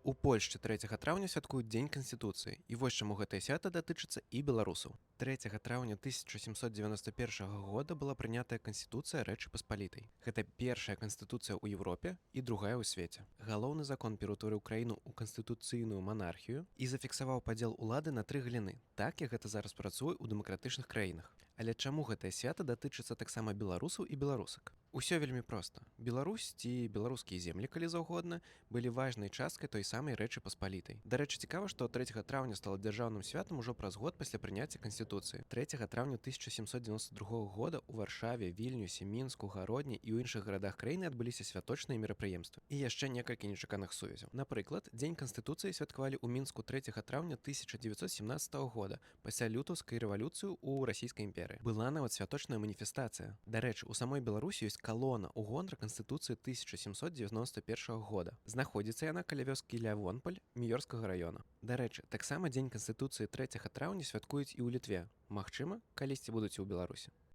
У Польшчы 3 траўня святкуюць дзень канстытуцыі, і вось чаму гэтае свята датычыцца і беларусаў. 3 траўня 1791 года была прынятая канстытуцыя Рэчы Паспалітай. Гэта першая канстытуцыя ў Еўропе і другая ў свеце. Галоўны закон ператварыў краіну ў канстытуцыйную манархію і зафіксаваў падзел улады на 3 галіны, так як гэта зараз працуе ў дэмакратычных краінах. Але чаму гэтае свята датычыцца таксама беларусаў і беларусак? Усё вельмі проста. Беларусь ці беларускія землі, калі заўгодна, былі важнай часткай той самай Рэчы Паспалітай. Дарэчы, цікава, што 3 траўня стала дзяржаўным святам ужо праз год пасля прыняцця канстытуцыі. 3 траўня 1792 года ў Варшаве, Вільнюсе, Мінску, Гародні і ў іншых гарадах краіны адбыліся святочныя мерапрыемствы. І яшчэ некалькі нечаканых сувязяў. Напрыклад, дзень канстытуцыі святкавалі ў Мінску 3 траўня 1917 года пасля лютаўскай рэвалюцыі ў расійскай імперыі. Была нават святочная маніфестацыя. Дарэчы, у самой Беларусі ёсць калона ў гонар канстытуцыі 1791 года. Знаходзіцца яна каля вёскі Лявонпаль Міёрскага раёна. Дарэчы, таксама дзень канстытуцыі 3 траўня святкуюць і ў Літве. Магчыма, калісьці будуць і ў Беларусі.